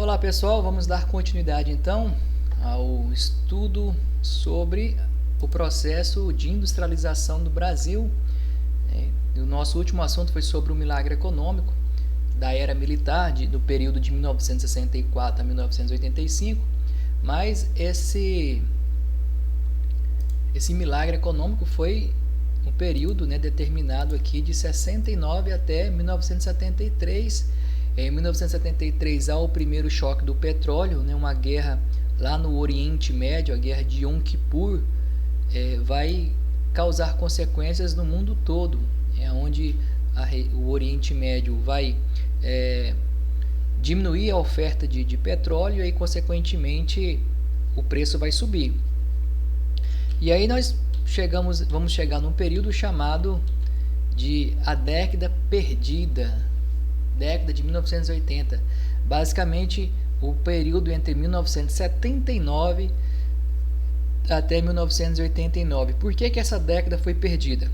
Olá pessoal, vamos dar continuidade então ao estudo sobre o processo de industrialização do Brasil. O nosso último assunto foi sobre o milagre econômico da era militar, do período de 1964 a 1985, mas esse milagre econômico foi um período determinado aqui de 69 até 1973. Em 1973 há o primeiro choque do petróleo, uma guerra lá no Oriente Médio, a guerra de Yom Kippur, vai causar consequências no mundo todo, onde o Oriente Médio vai diminuir a oferta de petróleo e, consequentemente, o preço vai subir. E aí nós vamos chegar num período chamado de a década perdida, década de 1980, basicamente o período entre 1979 até 1989. Por que essa década foi perdida?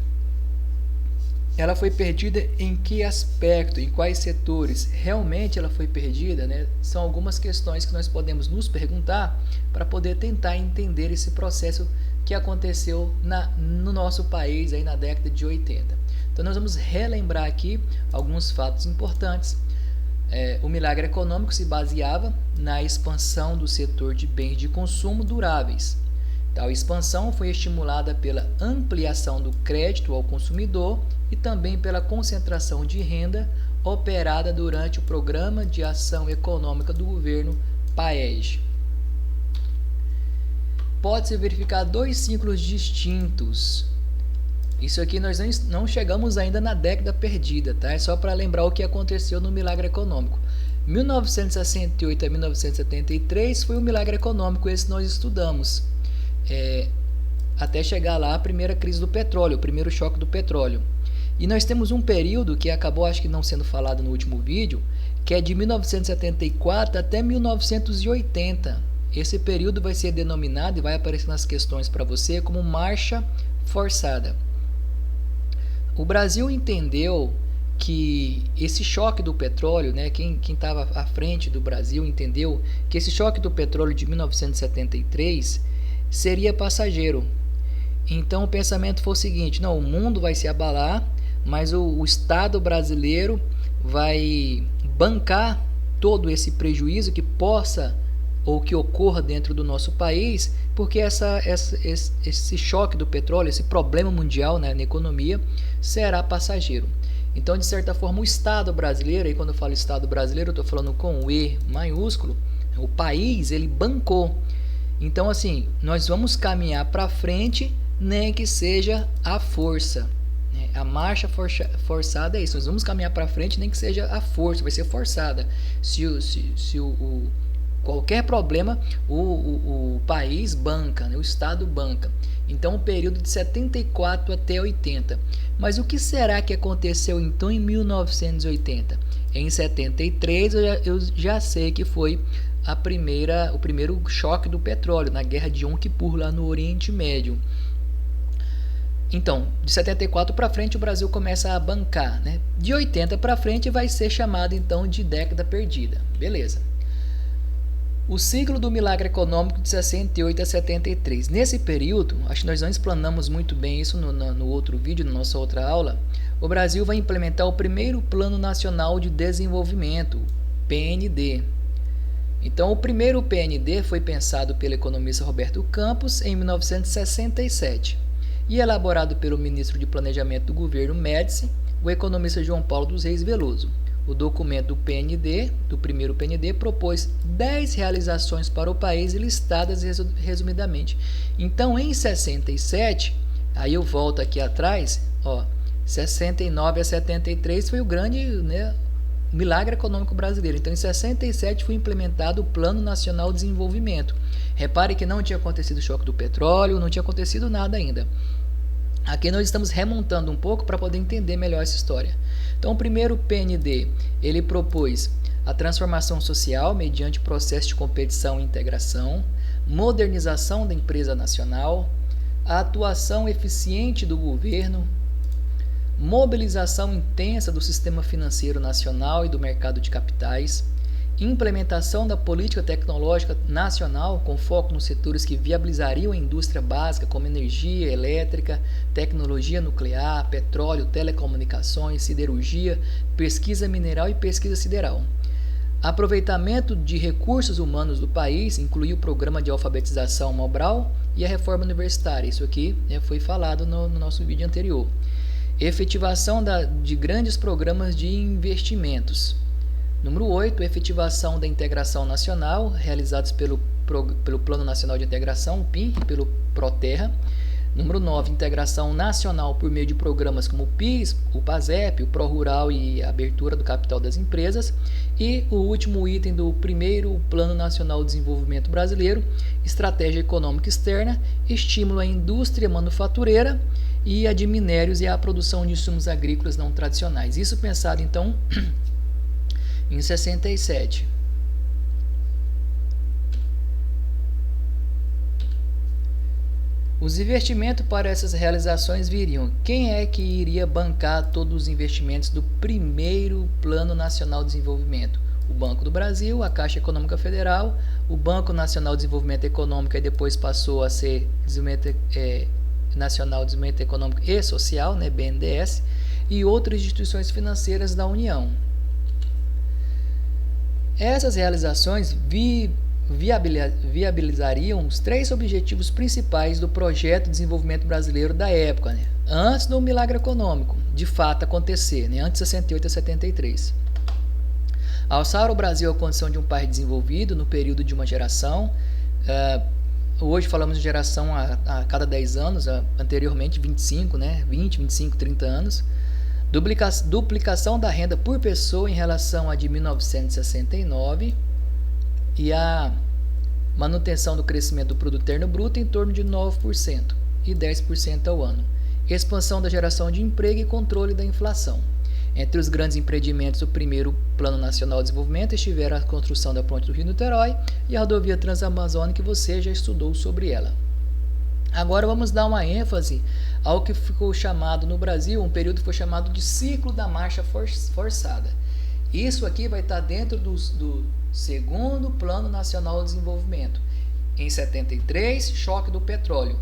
Ela foi perdida em que aspecto, em quais setores? Realmente ela foi perdida, São algumas questões que nós podemos nos perguntar para poder tentar entender esse processo que aconteceu no nosso país aí na década de 80. Então nós vamos relembrar aqui alguns fatos importantes. O milagre econômico se baseava na expansão do setor de bens de consumo duráveis. Tal expansão foi estimulada pela ampliação do crédito ao consumidor e também pela concentração de renda operada durante o Programa de Ação Econômica do governo PAEG. Pode-se verificar dois ciclos distintos. Isso aqui nós não chegamos ainda na década perdida, tá? É só para lembrar o que aconteceu no milagre econômico. 1968 a 1973 foi o milagre econômico, esse nós estudamos. Até chegar lá a primeira crise do petróleo, o primeiro choque do petróleo. E nós temos um período que acabou, acho que não sendo falado no último vídeo, que é de 1974 até 1980. Esse período vai ser denominado e vai aparecer nas questões para você como marcha forçada. O Brasil entendeu que esse choque do petróleo, quem estava à frente do Brasil entendeu que esse choque do petróleo de 1973 seria passageiro. Então o pensamento foi o seguinte: não, o mundo vai se abalar, mas o Estado brasileiro vai bancar todo esse prejuízo que possa ou que ocorra dentro do nosso país, porque esse choque do petróleo, esse problema mundial na economia, será passageiro. Então, de certa forma, o Estado brasileiro, e quando eu falo Estado brasileiro, eu estou falando com o E maiúsculo, o país, ele bancou. Então, assim, nós vamos caminhar para frente, nem que seja à força. A marcha forçada é isso, nós vamos caminhar para frente, nem que seja à força, vai ser forçada. Qualquer problema, o país banca, o Estado banca. Então, o período de 74 até 80. Mas o que será que aconteceu então em 1980? Em 73, eu já sei que foi o primeiro choque do petróleo, na guerra de Yom Kippur, lá no Oriente Médio. Então, de 74 para frente, o Brasil começa a bancar. De 80 para frente vai ser chamado então de década perdida. Beleza. O ciclo do milagre econômico de 68 a 73. Nesse período, acho que nós não explanamos muito bem isso no outro vídeo, na nossa outra aula, o Brasil vai implementar o primeiro Plano Nacional de Desenvolvimento, PND. Então, o primeiro PND foi pensado pelo economista Roberto Campos em 1967 e elaborado pelo ministro de Planejamento do governo Médici, o economista João Paulo dos Reis Veloso. O documento do PND, do primeiro PND, propôs 10 realizações para o país listadas resumidamente. Então, em 67, aí eu volto aqui atrás, 69 a 73 foi o grande milagre econômico brasileiro. Então, em 67 foi implementado o Plano Nacional de Desenvolvimento. Repare que não tinha acontecido o choque do petróleo, não tinha acontecido nada ainda. Aqui nós estamos remontando um pouco para poder entender melhor essa história. Então, o primeiro PND, ele propôs a transformação social mediante processo de competição e integração, modernização da empresa nacional, a atuação eficiente do governo, mobilização intensa do sistema financeiro nacional e do mercado de capitais, implementação da política tecnológica nacional com foco nos setores que viabilizariam a indústria básica como energia elétrica, tecnologia nuclear, petróleo, telecomunicações, siderurgia, pesquisa mineral e pesquisa sideral. Aproveitamento de recursos humanos do país incluiu o programa de alfabetização Mobral e a reforma universitária. Isso aqui foi falado no nosso vídeo anterior. Efetivação de grandes programas de investimentos. Número 8, efetivação da integração nacional, realizados pelo Plano Nacional de Integração, o PIN, e pelo ProTerra. Número 9, integração nacional por meio de programas como o PIS, o PASEP, o ProRural e a abertura do capital das empresas. E o último item do primeiro Plano Nacional de Desenvolvimento Brasileiro, estratégia econômica externa, estímulo à indústria manufatureira e a de minérios e a produção de insumos agrícolas não tradicionais. Isso pensado, então, em 67. Os investimentos para essas realizações viriam. Quem é que iria bancar todos os investimentos do primeiro Plano Nacional de Desenvolvimento? O Banco do Brasil, a Caixa Econômica Federal, o Banco Nacional de Desenvolvimento Econômico e depois passou a ser Nacional de Desenvolvimento Econômico e Social, né, BNDES, e outras instituições financeiras da União. Essas realizações viabilizariam os 3 objetivos principais do projeto de desenvolvimento brasileiro da época, né? Antes do milagre econômico de fato acontecer, né? Antes de 68 a 73. Alçar o Brasil à condição de um país desenvolvido no período de uma geração. Hoje falamos de geração a cada 10 anos, anteriormente 25, né? 20, 25, 30 anos. Duplicação da renda por pessoa em relação à de 1969 e a manutenção do crescimento do produto interno bruto em torno de 9% e 10% ao ano. Expansão da geração de emprego e controle da inflação. Entre os grandes empreendimentos do primeiro Plano Nacional de Desenvolvimento estiveram a construção da ponte do Rio-Niterói e a rodovia Transamazônica, que você já estudou sobre ela. Agora vamos dar uma ênfase ao que ficou chamado no Brasil, um período que foi chamado de ciclo da marcha forçada. Isso aqui vai estar dentro do segundo Plano Nacional de Desenvolvimento. Em 73, choque do petróleo.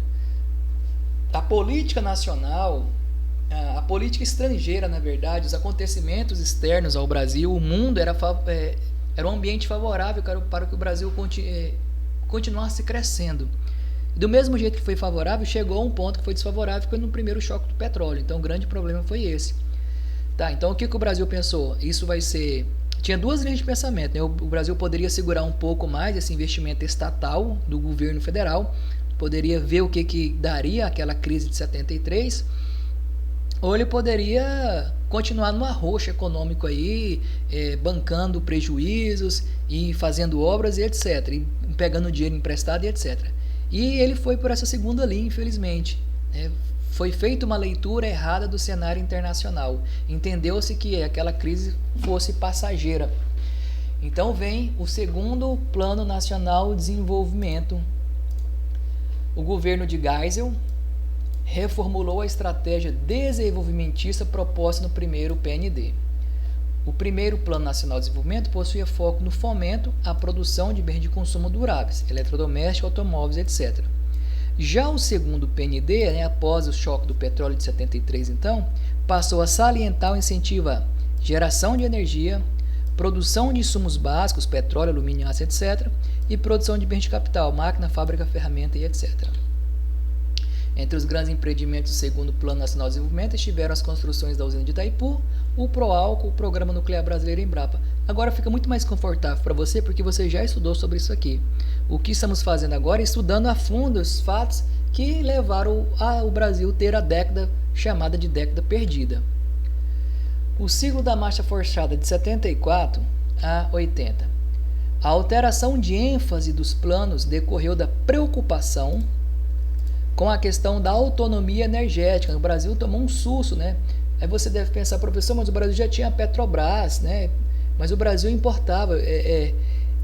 A política nacional, a política estrangeira, na verdade, os acontecimentos externos ao Brasil, o mundo era um ambiente favorável para que o Brasil continuasse crescendo. Do mesmo jeito que foi favorável, chegou a um ponto que foi desfavorável, que foi no primeiro choque do petróleo. Então, o grande problema foi esse. Tá, então, o que o Brasil pensou? Isso vai ser... Tinha 2 linhas de pensamento, né? O Brasil poderia segurar um pouco mais esse investimento estatal do governo federal, poderia ver o que daria aquela crise de 73, ou ele poderia continuar no arroxo econômico aí, bancando prejuízos e fazendo obras e etc, e pegando dinheiro emprestado e etc. E ele foi por essa segunda linha, infelizmente. Foi feita uma leitura errada do cenário internacional. Entendeu-se que aquela crise fosse passageira. Então vem o segundo Plano Nacional de Desenvolvimento. O governo de Geisel reformulou a estratégia desenvolvimentista proposta no primeiro PND. O primeiro Plano Nacional de Desenvolvimento possuía foco no fomento à produção de bens de consumo duráveis, eletrodomésticos, automóveis, etc. Já o segundo PND, após o choque do petróleo de 73, então, passou a salientar o incentivo à geração de energia, produção de insumos básicos, petróleo, alumínio, aço, etc., e produção de bens de capital, máquina, fábrica, ferramenta e etc. Entre os grandes empreendimentos do segundo Plano Nacional de Desenvolvimento estiveram as construções da usina de Itaipu, o Proálcool, o Programa Nuclear Brasileiro Embrapa. Agora fica muito mais confortável para você porque você já estudou sobre isso aqui. O que estamos fazendo agora é estudando a fundo os fatos que levaram o Brasil a ter a década chamada de década perdida. O ciclo da marcha forçada de 74 a 80. A alteração de ênfase dos planos decorreu da preocupação com a questão da autonomia energética. O Brasil tomou um susto, né? Aí você deve pensar, professor, mas o Brasil já tinha a Petrobras, né? Mas o Brasil importava.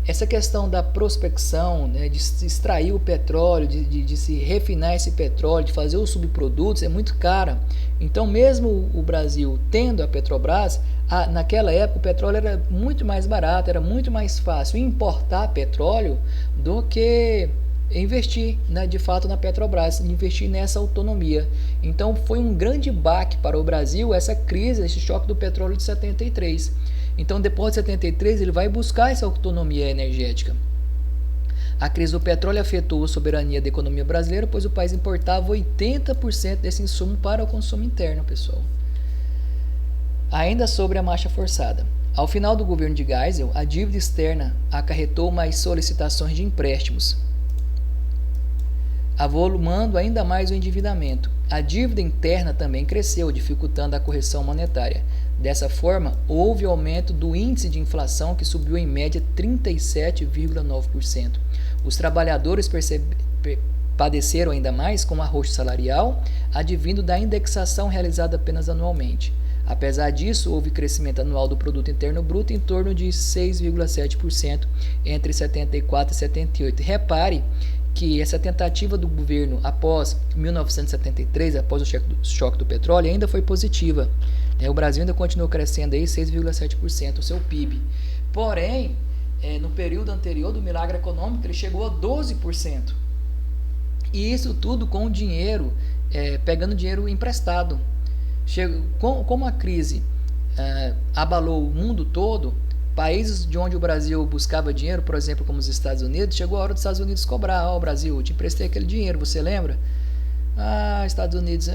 essa questão da prospecção, né, de se extrair o petróleo, de se refinar esse petróleo, de fazer os subprodutos, é muito cara. Então, mesmo o Brasil tendo a Petrobras, naquela época o petróleo era muito mais barato, era muito mais fácil importar petróleo do que investir, né, de fato na Petrobras, investir nessa autonomia. Então, foi um grande baque para o Brasil essa crise, esse choque do petróleo de 73. Então, depois de 73, ele vai buscar essa autonomia energética. A crise do petróleo afetou a soberania da economia brasileira, pois o país importava 80% desse insumo para o consumo interno, pessoal. Ainda sobre a marcha forçada. Ao final do governo de Geisel, a dívida externa acarretou mais solicitações de empréstimos, avolumando ainda mais o endividamento. A dívida interna também cresceu, dificultando a correção monetária. Dessa forma, houve aumento do índice de inflação, que subiu em média 37,9%. Os trabalhadores padeceram ainda mais com o arroxo salarial, advindo da indexação realizada apenas anualmente. Apesar disso, houve crescimento anual do Produto Interno Bruto em torno de 6,7% entre 74 e 78. Repare que essa tentativa do governo após 1973, após o choque do petróleo, ainda foi positiva. O Brasil ainda continuou crescendo aí 6,7% o seu PIB. Porém, no período anterior do milagre econômico, ele chegou a 12%. E isso tudo com dinheiro, pegando dinheiro emprestado. Como a crise abalou o mundo todo, países de onde o Brasil buscava dinheiro, por exemplo, como os Estados Unidos, chegou a hora dos Estados Unidos cobrar. Brasil, eu te emprestei aquele dinheiro, você lembra? Estados Unidos,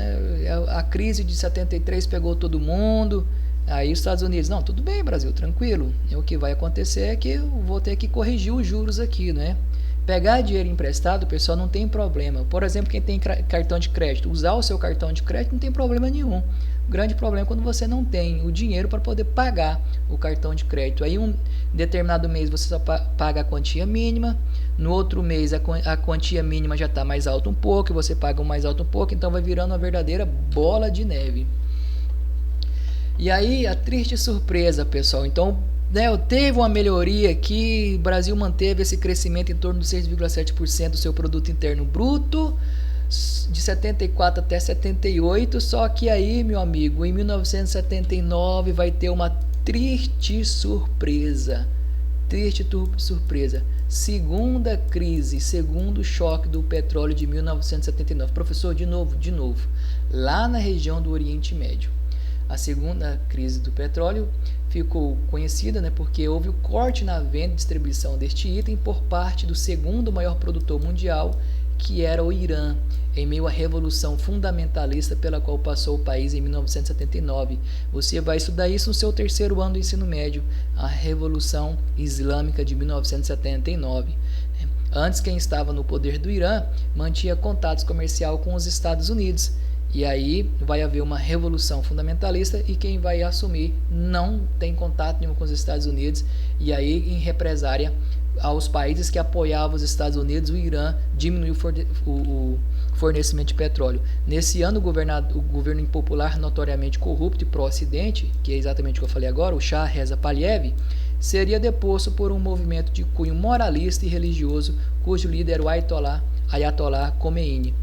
a crise de 73 pegou todo mundo. Aí os Estados Unidos, não, tudo bem, Brasil, tranquilo. O que vai acontecer é que eu vou ter que corrigir os juros aqui, né? Pegar dinheiro emprestado, pessoal, não tem problema. Por exemplo, quem tem cartão de crédito, usar o seu cartão de crédito não tem problema nenhum. O grande problema é quando você não tem o dinheiro para poder pagar o cartão de crédito. Aí, um determinado mês você só paga a quantia mínima, no outro mês a quantia mínima já está mais alta um pouco, e você paga mais alto um pouco, então vai virando uma verdadeira bola de neve. E aí, a triste surpresa, pessoal, então, teve uma melhoria aqui, o Brasil manteve esse crescimento em torno de 6,7% do seu produto interno bruto, de 74 até 78, só que aí, meu amigo, em 1979 vai ter uma triste surpresa. Segunda crise, segundo choque do petróleo de 1979. Professor, de novo, lá na região do Oriente Médio. A segunda crise do petróleo ficou conhecida, porque houve o corte na venda e distribuição deste item por parte do segundo maior produtor mundial, que era o Irã, em meio à revolução fundamentalista pela qual passou o país em 1979. Você vai estudar isso no seu terceiro ano do ensino médio, a Revolução Islâmica de 1979. Antes, quem estava no poder do Irã mantinha contatos comerciais com os Estados Unidos. E aí vai haver uma revolução fundamentalista e quem vai assumir não tem contato nenhum com os Estados Unidos. E aí, em represária aos países que apoiavam os Estados Unidos, o Irã diminuiu o fornecimento de petróleo. Nesse ano, o governo impopular, notoriamente corrupto e pró-ocidente, que é exatamente o que eu falei agora, o Shah Reza Pahlavi, seria deposto por um movimento de cunho moralista e religioso, cujo líder era o Ayatollah Khomeini.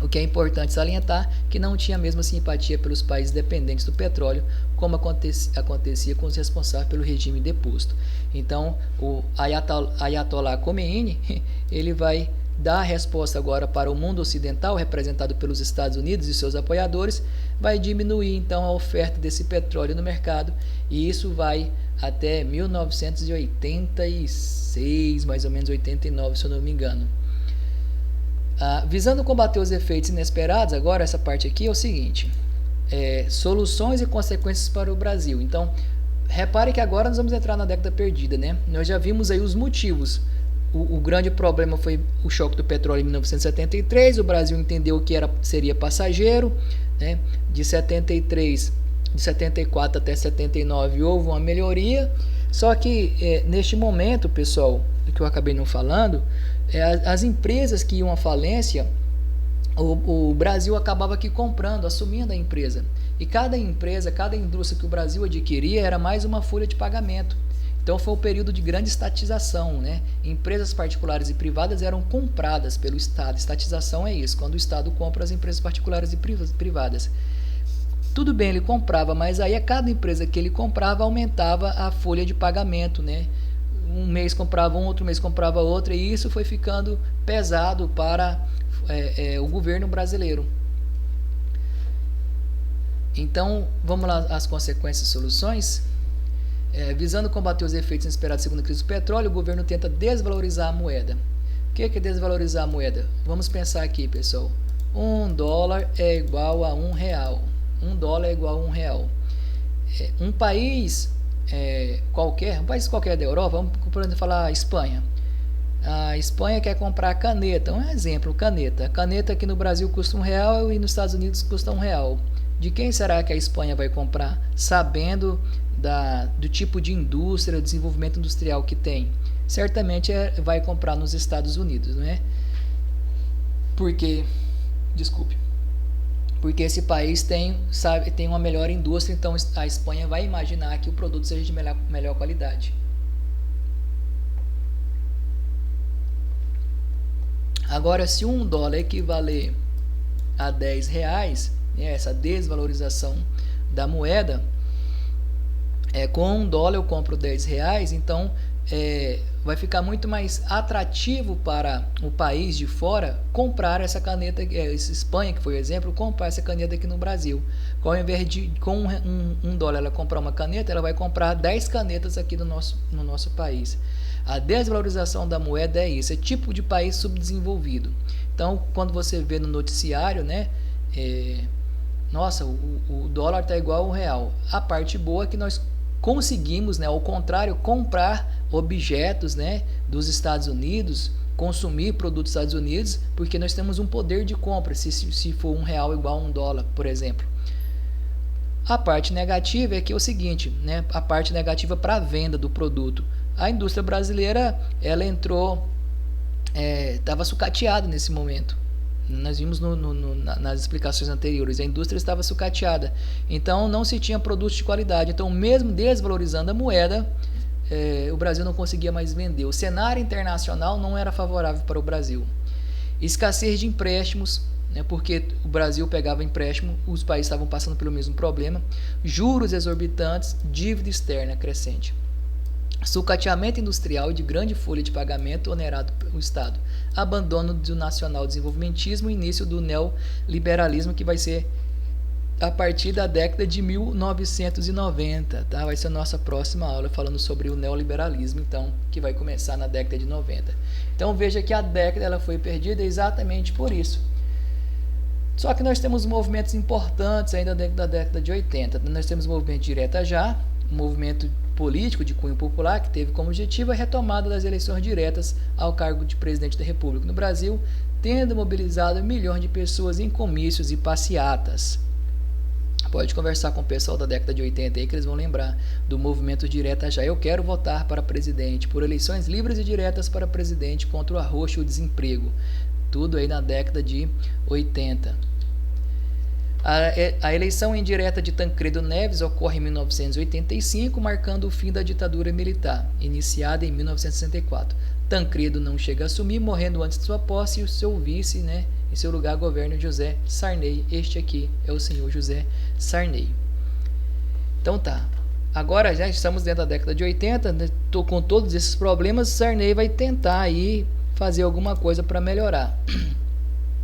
O que é importante salientar que não tinha a mesma simpatia pelos países dependentes do petróleo, como acontecia com os responsáveis pelo regime deposto. Então, o Ayatollah Khomeini, ele vai dar a resposta agora para o mundo ocidental, representado pelos Estados Unidos e seus apoiadores, vai diminuir então a oferta desse petróleo no mercado, e isso vai até 1986, mais ou menos 89, se eu não me engano. Visando combater os efeitos inesperados, agora essa parte aqui é o seguinte, soluções e consequências para o Brasil. Então, repare que agora nós vamos entrar na década perdida, né? Nós já vimos aí os motivos. O grande problema foi o choque do petróleo em 1973, o Brasil entendeu que seria passageiro, né? De 74 até 79 houve uma melhoria, só que neste momento, pessoal, que eu acabei não falando, as empresas que iam à falência, o Brasil acabava aqui comprando, assumindo a empresa. E cada empresa, cada indústria que o Brasil adquiria era mais uma folha de pagamento. Então foi um período de grande estatização, né? Empresas particulares e privadas eram compradas pelo Estado. Estatização é isso, quando o Estado compra as empresas particulares e privadas. Tudo bem, ele comprava, mas aí a cada empresa que ele comprava aumentava a folha de pagamento, né? Um mês comprava um, outro mês comprava outra, e isso foi ficando pesado para o governo brasileiro. Então, vamos lá às consequências e soluções. Visando combater os efeitos inesperados segundo a crise do petróleo, o governo tenta desvalorizar a moeda. O que é desvalorizar a moeda? Vamos pensar aqui, pessoal. $1 é igual a R$1. $1 é igual a R$1. Um país qualquer, um país qualquer da Europa, vamos por exemplo falar Espanha. A Espanha quer comprar caneta, um exemplo, caneta. A caneta aqui no Brasil custa R$1 e nos Estados Unidos custa R$1. De quem será que a Espanha vai comprar, sabendo do tipo de indústria, desenvolvimento industrial que tem? Certamente vai comprar nos Estados Unidos, não é? Porque esse país tem uma melhor indústria, então a Espanha vai imaginar que o produto seja de melhor qualidade. Agora, se $1 equivaler a R$10, essa desvalorização da moeda, com $1 eu compro R$10, então vai ficar muito mais atrativo para o país de fora comprar essa caneta, essa Espanha que foi o exemplo, comprar essa caneta aqui no Brasil. Ao invés de com $1 ela comprar uma caneta, ela vai comprar 10 canetas aqui no nosso país. A desvalorização da moeda é isso, é tipo de país subdesenvolvido. Então, quando você vê no noticiário, né, nossa, o dólar está igual ao real. A parte boa é que nós conseguimos, né, ao contrário, comprar objetos, né, dos Estados Unidos, consumir produtos dos Estados Unidos, porque nós temos um poder de compra, se for R$1 igual a $1, por exemplo. A parte negativa é que é o seguinte, né, a parte negativa para a venda do produto. A indústria brasileira, ela entrou, estava sucateada nesse momento. Nós vimos nas explicações anteriores, a indústria estava sucateada, então não se tinha produtos de qualidade. Então, mesmo desvalorizando a moeda, o Brasil não conseguia mais vender. O cenário internacional não era favorável para o Brasil. Escassez de empréstimos, né, porque o Brasil pegava empréstimo, os países estavam passando pelo mesmo problema. Juros exorbitantes, dívida externa crescente. Sucateamento industrial e de grande folha de pagamento onerado pelo Estado. Abandono do nacional desenvolvimentismo e início do neoliberalismo, que vai ser a partir da década de 1990. Tá? Vai ser a nossa próxima aula falando sobre o neoliberalismo, então, que vai começar na década de 90. Então veja que a década ela foi perdida exatamente por isso. Só que nós temos movimentos importantes ainda dentro da década de 80. Nós temos o movimento Direta Já, um movimento político de cunho popular que teve como objetivo a retomada das eleições diretas ao cargo de presidente da República no Brasil, tendo mobilizado milhões de pessoas em comícios e passeatas. Pode conversar com o pessoal da década de 80 aí que eles vão lembrar do movimento Direta Já. Eu quero votar para presidente, por eleições livres e diretas para presidente contra o arroxo e o desemprego. Tudo aí na década de 80. A eleição indireta de Tancredo Neves ocorre em 1985, marcando o fim da ditadura militar, iniciada em 1964. Tancredo não chega a assumir, morrendo antes de sua posse, e o seu vice, né, em seu lugar governa José Sarney. Este aqui é o senhor José Sarney. Então tá, agora já estamos dentro da década de 80, né, com todos esses problemas, Sarney vai tentar aí fazer alguma coisa para melhorar.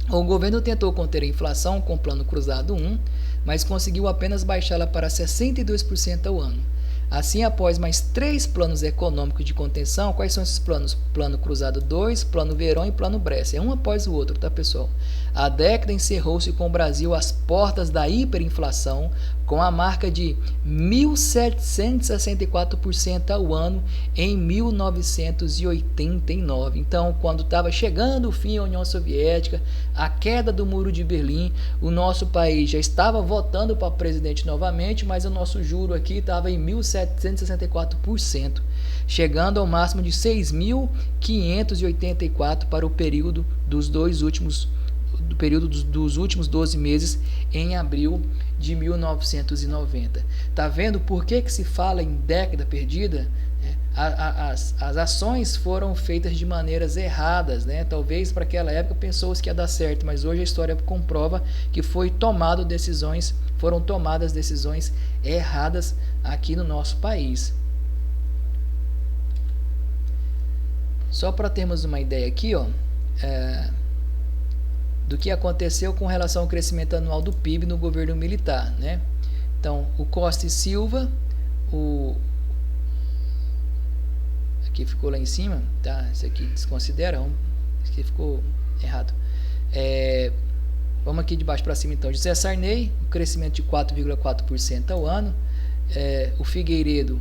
O governo tentou conter a inflação com o Plano Cruzado 1, mas conseguiu apenas baixá-la para 62% ao ano. Assim, após mais 3 planos econômicos de contenção, quais são esses planos? Plano Cruzado 2, Plano Verón e Plano Bresser, um após o outro, tá, pessoal? A década encerrou-se com o Brasil às portas da hiperinflação, com a marca de 1.764% ao ano em 1989. Então, quando estava chegando o fim da União Soviética, a queda do Muro de Berlim, o nosso país já estava votando para presidente novamente, mas o nosso juro aqui estava em 1.764%, chegando ao máximo de 6.584 para o período dos últimos 12 meses em abril de 1990. Tá vendo por que se fala em década perdida? as ações foram feitas de maneiras erradas, né? Talvez para aquela época pensou-se que ia dar certo, mas hoje a história comprova que foram tomadas decisões erradas aqui no nosso país. Só para termos uma ideia aqui, ó, do que aconteceu com relação ao crescimento anual do PIB no governo militar, né? Então, o Costa e Silva, aqui ficou lá em cima, tá? Isso aqui desconsidera, isso aqui ficou errado. Vamos aqui de baixo para cima então. José Sarney, um crescimento de 4,4% ao ano. O Figueiredo,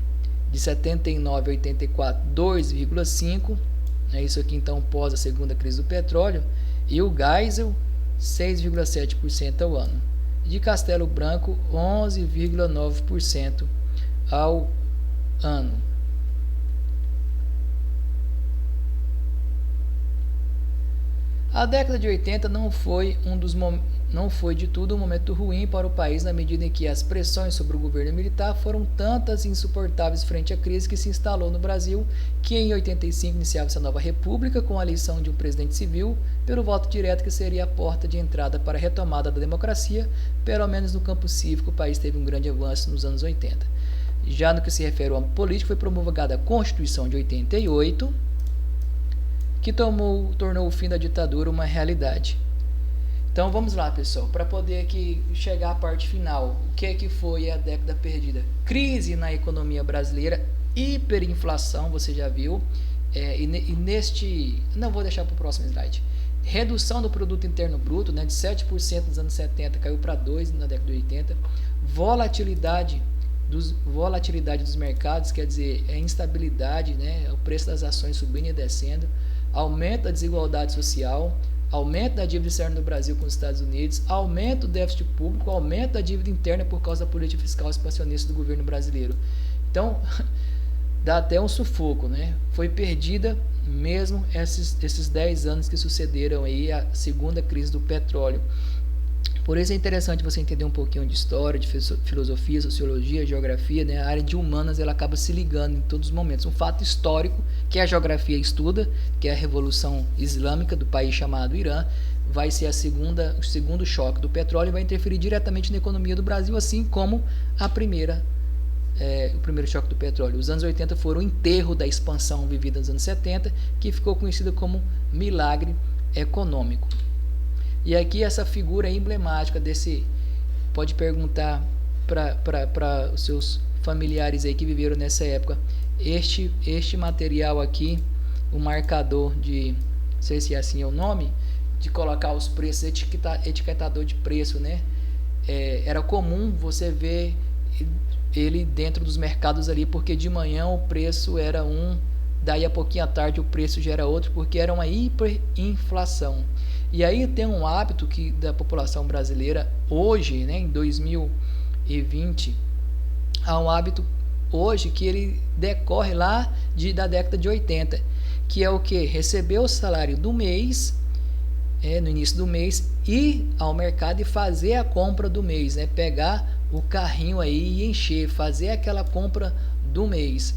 de 79 a 84, 2,5%. Isso aqui então pós a segunda crise do petróleo. E o Geisel, 6,7% ao ano. De Castelo Branco, 11,9% ao ano. A década de 80 não foi de tudo um momento ruim para o país, na medida em que as pressões sobre o governo militar foram tantas e insuportáveis frente à crise que se instalou no Brasil, que em 85 iniciava-se a nova república com a eleição de um presidente civil pelo voto direto, que seria a porta de entrada para a retomada da democracia. Pelo menos no campo cívico, o país teve um grande avanço nos anos 80. Já no que se refere ao âmbito político, foi promulgada a Constituição de 88, que tornou o fim da ditadura uma realidade. Então vamos lá, pessoal, para poder aqui chegar à parte final. O que foi a década perdida? Crise na economia brasileira, hiperinflação, você já viu, não vou deixar para o próximo slide. Redução do produto interno bruto, né, de 7% nos anos 70, caiu para 2% na década de 80. Volatilidade dos mercados, quer dizer, instabilidade, né, o preço das ações subindo e descendo. Aumento da desigualdade social, aumento da dívida externa do Brasil com os Estados Unidos, aumento do déficit público, aumento da dívida interna por causa da política fiscal expansionista do governo brasileiro. Então, dá até um sufoco, né? Foi perdida mesmo esses 10 anos que sucederam aí a segunda crise do petróleo. Por isso é interessante você entender um pouquinho de história, de filosofia, sociologia, geografia, né? A área de humanas ela acaba se ligando em todos os momentos. Um fato histórico que a geografia estuda, que é a Revolução Islâmica do país chamado Irã, vai ser o segundo choque do petróleo e vai interferir diretamente na economia do Brasil, assim como o primeiro choque do petróleo. Os anos 80 foram o enterro da expansão vivida nos anos 70, que ficou conhecida como milagre econômico. E aqui essa figura emblemática pode perguntar para os seus familiares aí que viveram nessa época. Este material aqui, o marcador não sei se assim é o nome, de colocar os preços, etiquetador de preço, né? Era comum você ver ele dentro dos mercados ali, porque de manhã o preço era um, daí a pouquinho à tarde o preço já era outro, porque era uma hiperinflação. E aí tem um hábito da população brasileira hoje, né, em 2020, há um hábito hoje que ele decorre lá da década de 80, que é o que? Receber o salário do mês, no início do mês, ir ao mercado e fazer a compra do mês, né, pegar o carrinho aí e encher, fazer aquela compra do mês.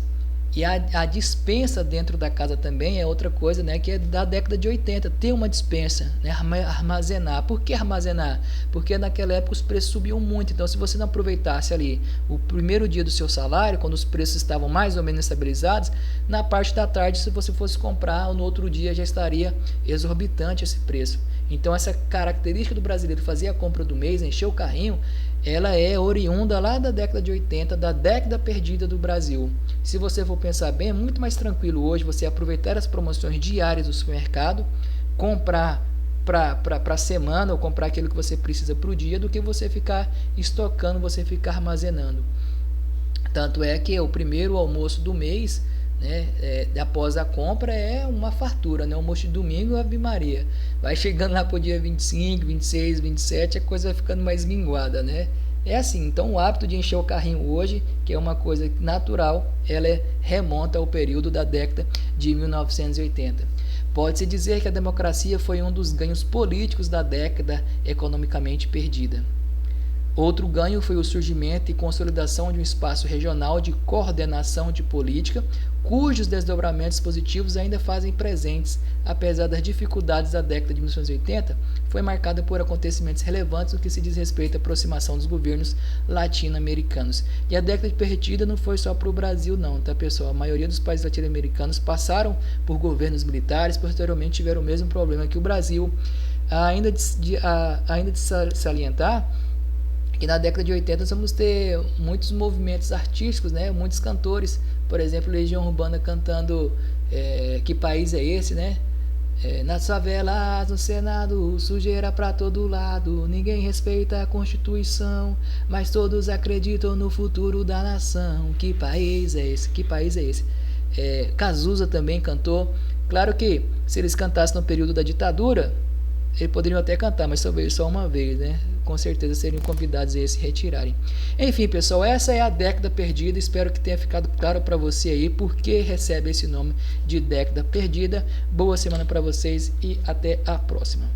E a dispensa dentro da casa também é outra coisa, né, que é da década de 80, ter uma dispensa, né, armazenar. Por que armazenar? Porque naquela época os preços subiam muito, então se você não aproveitasse ali o primeiro dia do seu salário, quando os preços estavam mais ou menos estabilizados, na parte da tarde, se você fosse comprar, no outro dia já estaria exorbitante esse preço. Então essa característica do brasileiro fazer a compra do mês, encher o carrinho, ela é oriunda lá da década de 80, da década perdida do Brasil. Se você for pensar bem, é muito mais tranquilo hoje você aproveitar as promoções diárias do supermercado, comprar para a semana ou comprar aquilo que você precisa para o dia, do que você ficar estocando, você ficar armazenando. Tanto é que o primeiro almoço do mês, né, após a compra, é uma fartura, né? O almoço de domingo é Ave Maria. Vai chegando lá para o dia 25, 26, 27, a coisa vai ficando mais minguada, né? É assim, então o hábito de encher o carrinho hoje, que é uma coisa natural, ela remonta ao período da década de 1980. Pode-se dizer que a democracia foi um dos ganhos políticos da década economicamente perdida. Outro ganho foi o surgimento e consolidação de um espaço regional de coordenação de política, cujos desdobramentos positivos ainda fazem presentes, apesar das dificuldades da década de 1980, foi marcada por acontecimentos relevantes no que se diz respeito à aproximação dos governos latino-americanos. E a década perdida não foi só para o Brasil não, tá pessoal? A maioria dos países latino-americanos passaram por governos militares, posteriormente tiveram o mesmo problema que o Brasil. Ainda de salientar que na década de 80 nós vamos ter muitos movimentos artísticos, né? Muitos cantores, por exemplo, Legião Urbana cantando Que País é Esse, né? Nas favelas, no Senado, sujeira pra todo lado, ninguém respeita a Constituição, mas todos acreditam no futuro da nação. Que país é esse? Que país é esse? Cazuza também cantou. Claro que se eles cantassem no período da ditadura, eles poderiam até cantar, mas talvez só uma vez, né? Com certeza seriam convidados a se retirarem. Enfim, pessoal, essa é a década perdida. Espero que tenha ficado claro para você aí porque recebe esse nome de década perdida. Boa semana para vocês e até a próxima.